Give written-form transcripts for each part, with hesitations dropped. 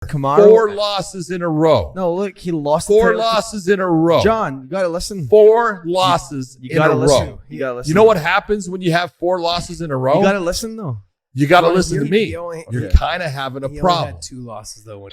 Kamaru. 4 losses in a row. No, look, he lost 4 losses in a row. John, you gotta listen. 4 losses You in gotta a listen. row. You gotta listen. You know what happens when you have 4 losses in a row? You gotta listen though. You got to Well, listen to you- me. you only- You're yeah. kind of having a He only problem. had 2 losses though.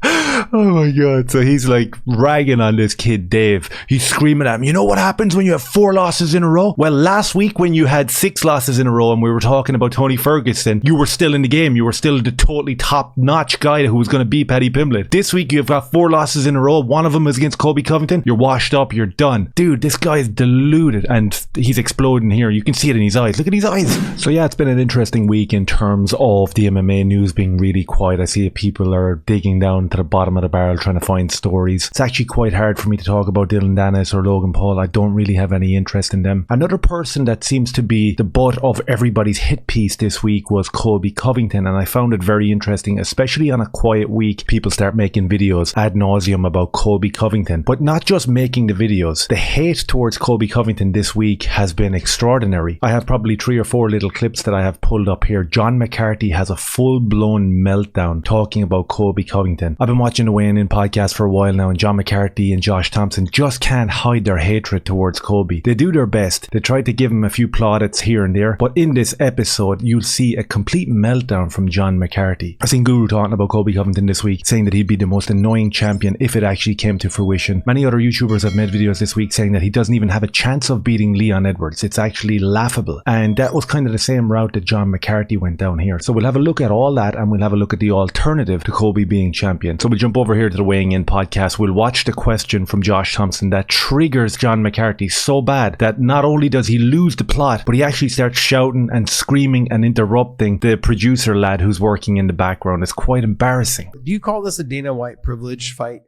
Oh my god. So he's like ragging on this kid Dave. He's screaming at him, you know what happens when you have 4 losses in a row? Well, last week when you had 6 losses in a row and we were talking about Tony Ferguson, you were still in the game. You were still the totally top-notch guy who was going to beat Paddy Pimblett. This week you've got 4 losses in a row. One of them is against Colby Covington. You're washed up. You're done. Dude, this guy is deluded and he's exploding here. You can see it in his eyes. Look at his eyes. So yeah, it's been an interesting week in terms of the MMA news being really quiet. I see people are digging down to the bottom of the barrel trying to find stories. It's actually quite hard for me to talk about Dylan Dennis or Logan Paul. I don't really have any interest in them. Another person that seems to be the butt of everybody's hit piece this week was Colby Covington, and I found it very interesting, especially on a quiet week. People start making videos ad nauseum about Colby Covington, but not just making the videos. The hate towards Colby Covington this week has been extraordinary. I have probably 3 or 4 little clips that I have pulled up here. John McCarthy has a full-blown meltdown talking about Colby Covington. I've been watching the Weighing In podcast for a while now, and John McCarthy and Josh Thompson just can't hide their hatred towards Colby. They do their best. They try to give him a few plaudits here and there, but in this episode you'll see a complete meltdown from John McCarthy. I've seen Guru talking about Colby Covington this week, saying that he'd be the most annoying champion if it actually came to fruition. Many other YouTubers have made videos this week saying that he doesn't even have a chance of beating Leon Edwards. It's actually laughable, and that was kind of the same route that John McCarthy went down here. So we'll have a look at all that, and we'll have a look at the alternative to Colby being champion. So we'll jump over here to the Weighing In podcast. We'll watch the question from Josh Thompson that triggers John McCarthy so bad that not only does he lose the plot, but he actually starts shouting and screaming and interrupting the producer lad who's working in the background. It's quite embarrassing. Do you call this a Dana White privilege fight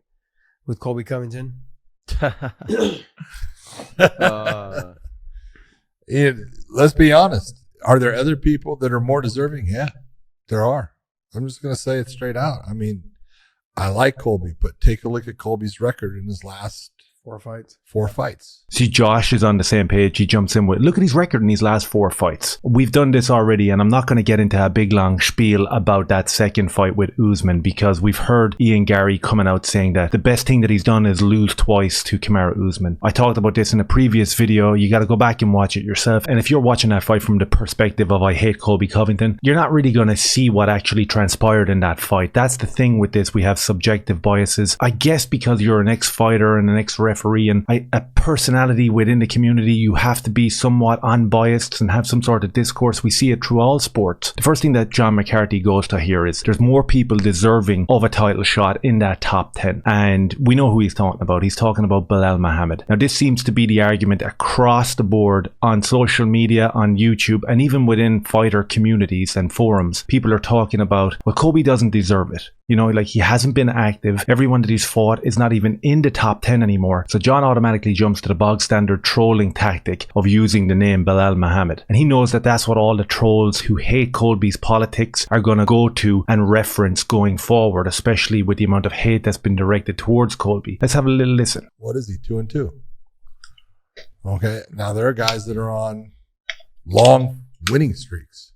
with Colby Covington? Let's be honest. Are there other people that are more deserving? Yeah, there are. I'm just going to say it straight out. I mean, I like Colby, but take a look at Colby's record in his last 4 fights. 4 fights. See, Josh is on the same page. He jumps in with, look at his record in his last 4 fights. We've done this already, and I'm not going to get into a big long spiel about that second fight with Usman, because we've heard Ian Gary coming out saying that the best thing that he's done is lose twice to Kamaru Usman. I talked about this in a previous video. You got to go back and watch it yourself. And if you're watching that fight from the perspective of I hate Colby Covington, you're not really going to see what actually transpired in that fight. That's the thing with this. We have subjective biases. I guess because you're an ex-fighter and an ex-referee and a personality within the community, you have to be somewhat unbiased and have some sort of discourse. We see it through all sports. The first thing that John McCarthy goes to here is there's more people deserving of a title shot in that top 10, and we know who he's talking about. He's talking about Belal Muhammad. Now this seems to be the argument across the board on social media, on YouTube, and even within fighter communities and forums. People are talking about, well, Colby doesn't deserve it. You know, like, he hasn't been active. Everyone that he's fought is not even in the top 10 anymore. So John automatically jumps to the bog standard trolling tactic of using the name Belal Muhammad. And he knows that that's what all the trolls who hate Colby's politics are going to go to and reference going forward, especially with the amount of hate that's been directed towards Colby. Let's have a little listen. What is he? 2-2. Okay. Now there are guys that are on long winning streaks.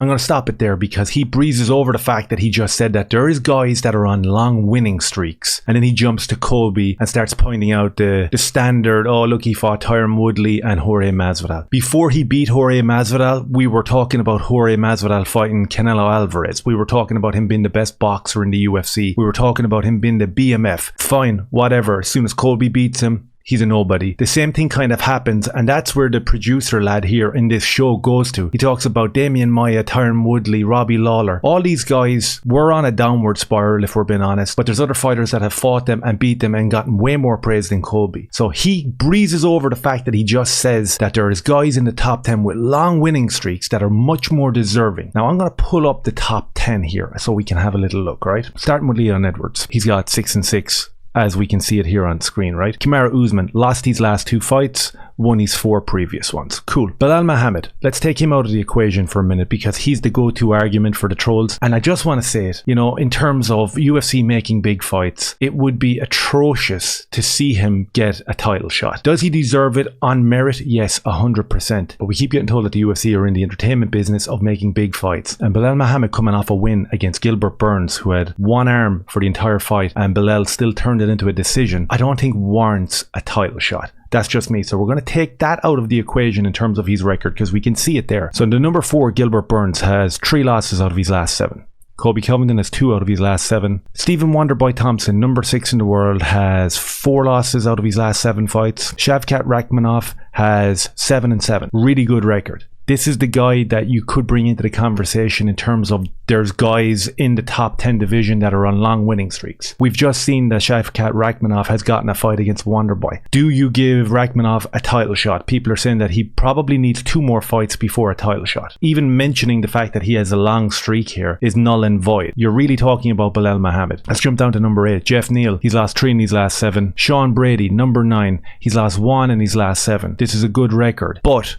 I'm going to stop it there because he breezes over the fact that he just said that there is guys that are on long winning streaks, and then he jumps to Colby and starts pointing out the standard, oh look, he fought Tyron Woodley and Jorge Masvidal. Before he beat Jorge Masvidal, we were talking about Jorge Masvidal fighting Canelo Alvarez. We were talking about him being the best boxer in the UFC. We were talking about him being the BMF. Fine, whatever. As soon as Colby beats him, he's a nobody. The same thing kind of happens, and that's where the producer lad here in this show goes to. He talks about Damian Maia, Tyron Woodley, Robbie Lawler. All these guys were on a downward spiral, if we're being honest, but there's other fighters that have fought them and beat them and gotten way more praise than Colby. So he breezes over the fact that he just says that there is guys in the top 10 with long winning streaks that are much more deserving. Now I'm going to pull up the top 10 here so we can have a little look, right? Starting with Leon Edwards. He's got 6-6. As we can see it here on screen, right? Kamaru Usman lost his last 2 fights, won his 4 previous ones. Cool. Belal Muhammad, let's take him out of the equation for a minute because he's the go-to argument for the trolls. And I just want to say it, you know, in terms of UFC making big fights, it would be atrocious to see him get a title shot. Does he deserve it on merit? Yes, 100%. But we keep getting told that the UFC are in the entertainment business of making big fights. And Belal Muhammad coming off a win against Gilbert Burns, who had one arm for the entire fight, and Belal still turned it into a decision, I don't think warrants a title shot. That's just me. So we're going to take that out of the equation in terms of his record because we can see it there. So the number 4, Gilbert Burns, has 3 losses out of his last 7. Colby Covington has 2 out of his last 7. Stephen Wonderboy Thompson, number 6 in the world, has 4 losses out of his last 7 fights. Shavkat Rakhmonov has 7-7. Really good record. This is the guy that you could bring into the conversation in terms of there's guys in the top 10 division that are on long winning streaks. We've just seen that Shavkat Rakhmonov has gotten a fight against Wonderboy. Do you give Rakhmonov a title shot? People are saying that he probably needs 2 more fights before a title shot. Even mentioning the fact that he has a long streak here is null and void. You're really talking about Belal Muhammad. Let's jump down to number 8. Jeff Neal, he's lost 3 in his last 7. Sean Brady, number 9, he's lost 1 in his last 7. This is a good record. But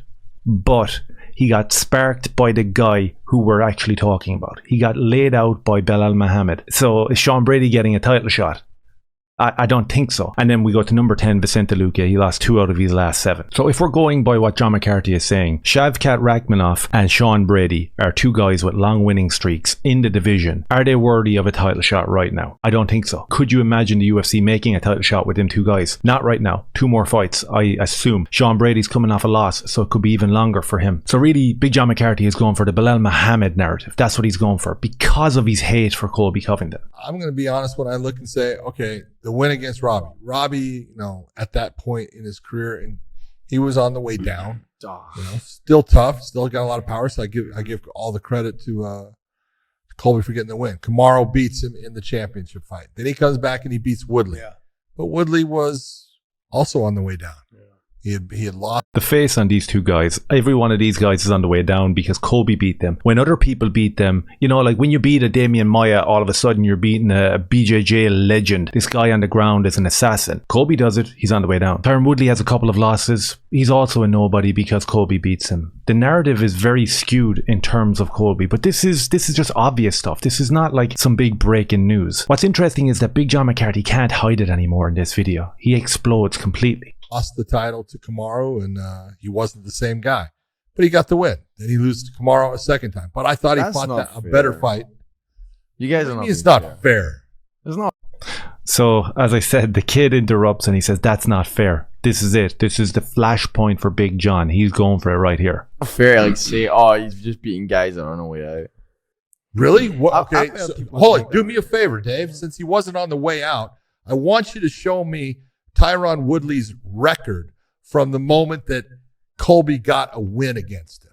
he got sparked by the guy who we're actually talking about. He got laid out by Belal Muhammad. So is Sean Brady getting a title shot? I don't think so. And then we go to number 10, Vicente Luque. He lost 2 out of his last 7. So if we're going by what John McCarthy is saying, Shavkat Rakhmonov and Sean Brady are 2 guys with long winning streaks in the division. Are they worthy of a title shot right now? I don't think so. Could you imagine the UFC making a title shot with them 2 guys? Not right now. 2 more fights, I assume. Sean Brady's coming off a loss, so it could be even longer for him. So really, Big John McCarthy is going for the Belal Muhammad narrative. That's what he's going for because of his hate for Colby Covington. I'm going to be honest when I look and say, okay, the win against Robbie. Robbie, you know, at that point in his career, and he was on the way down. You know, still tough, still got a lot of power. So I give all the credit to Colby for getting the win. Kamaru beats him in the championship fight. Then he comes back and he beats Woodley. Yeah. But Woodley was also on the way down. Yeah. He had lost. The face on these 2 guys, every one of these guys is on the way down because Colby beat them. When other people beat them, you know, like when you beat a Damian Maia, all of a sudden you're beating a BJJ legend. This guy on the ground is an assassin. Colby does it, he's on the way down. Tyron Woodley has a couple of losses. He's also a nobody because Colby beats him. The narrative is very skewed in terms of Colby, but this is just obvious stuff. This is not like some big breaking news. What's interesting is that Big John McCarthy can't hide it anymore in this video. He explodes completely. Lost the title to Kamaru, and he wasn't the same guy. But he got the win. Then he loses to Kamaru a second time. But I thought he fought a better fight. You guys are not. It's not fair. It's not. So, as I said, the kid interrupts and he says, that's not fair. This is it. This is the flashpoint for Big John. He's going for it right here. Not fair, like say, oh, he's just beating guys that are on the way out. Really? What? Okay. Hold on. Do me a favor, Dave. Since he wasn't on the way out, I want you to show me Tyron Woodley's record from the moment that Colby got a win against him.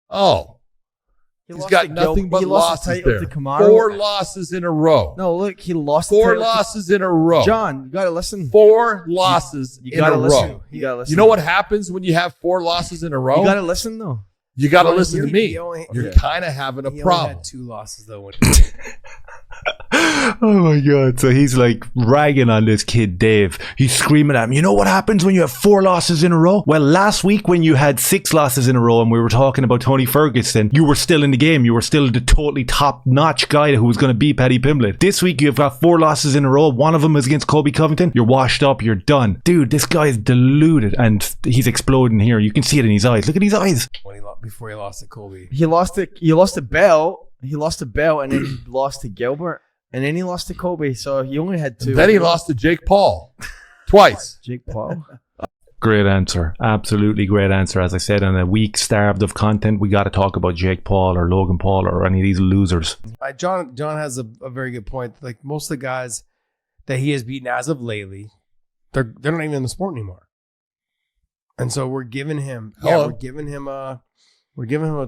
Oh, he's got nothing but losses there. 4 losses in a row. No, look, he lost 4 losses in a row. John, you gotta listen. 4 losses in a row. You gotta listen. You know what happens when you have 4 losses in a row? You gotta listen though. You gotta listen to me. You're kind of having a problem. He had 2 losses though. Oh my god. So he's like ragging on this kid Dave. He's screaming at him, you know what happens when you have 4 losses in a row? Well, last week when you had 6 losses in a row and we were talking about Tony Ferguson, you were still in the game. You were still the totally top-notch guy who was going to beat Paddy Pimblett. This week you've got 4 losses in a row. One of them is against Colby Covington. You're washed up. You're done. Dude, this guy is deluded and he's exploding here. You can see it in his eyes. Look at his eyes. Before he lost to Colby. He lost to Bell. He lost to Bell and then he lost to Gilbert. And then he lost to Colby, so he only had 2. Then he lost to Jake Paul twice. Jake Paul. Great answer. Absolutely great answer. As I said, in a week starved of content, we got to talk about Jake Paul or Logan Paul or any of these losers. John has a very good point. Like most of the guys that he has beaten as of lately, they're not even in the sport anymore. And so we're giving him a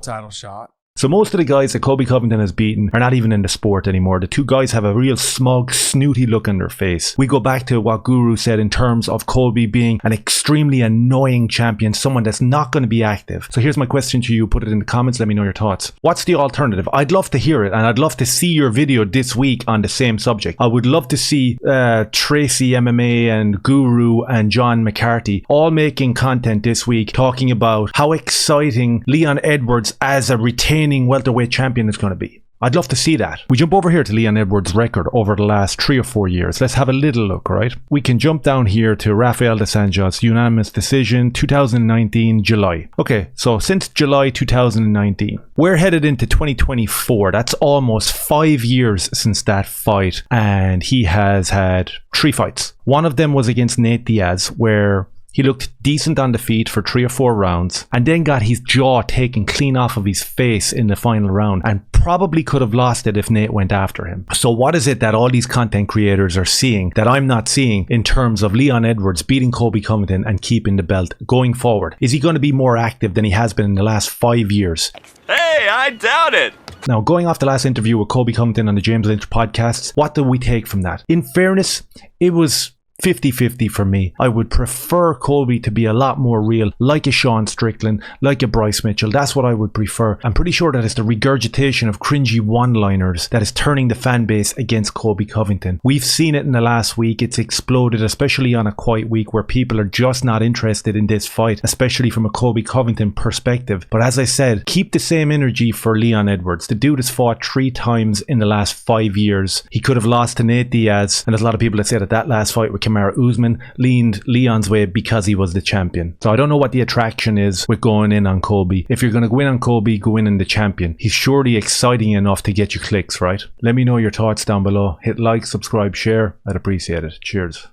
title shot. So most of the guys that Colby Covington has beaten are not even in the sport anymore. The two guys have a real smug, snooty look on their face. We go back to what Guru said in terms of Colby being an extremely annoying champion, someone that's not going to be active. So here's my question to you. Put it in the comments. Let me know your thoughts. What's the alternative? I'd love to hear it, and I'd love to see your video this week on the same subject. I would love to see Tracy MMA and Guru and John McCarthy all making content this week talking about how exciting Leon Edwards as a retaining welterweight champion is going to be. I'd love to see that. We jump over here to Leon Edwards' record over the last 3 or 4 years. Let's have a little look, right? We can jump down here to Rafael dos Anjos, unanimous decision, 2019, July. Okay, so since July 2019, we're headed into 2024. That's almost 5 years since that fight, and he has had 3 fights. One of them was against Nate Diaz, where he looked decent on the feet for 3 or 4 rounds and then got his jaw taken clean off of his face in the final round and probably could have lost it if Nate went after him. So what is it that all these content creators are seeing that I'm not seeing in terms of Leon Edwards beating Colby Covington and keeping the belt going forward? Is he going to be more active than he has been in the last 5 years? Hey, I doubt it. Now, going off the last interview with Colby Covington on the James Lynch podcasts, what do we take from that? In fairness, it was 50-50 for me. I would prefer Colby to be a lot more real, like a Sean Strickland, like a Bryce Mitchell. That's what I would prefer. I'm pretty sure that it's the regurgitation of cringy one-liners that is turning the fan base against Colby Covington. We've seen it in the last week. It's exploded, especially on a quiet week where people are just not interested in this fight, especially from a Colby Covington perspective. But as I said, keep the same energy for Leon Edwards. The dude has fought 3 times in the last 5 years. He could have lost to Nate Diaz, and there's a lot of people that say that last fight with Kamaru Usman leaned Leon's way because he was the champion. So I don't know what the attraction is with going in on Colby. If you're going to go in on Colby, go in the champion. He's surely exciting enough to get you clicks, right? Let me know your thoughts down below. Hit like, subscribe, share. I'd appreciate it. Cheers.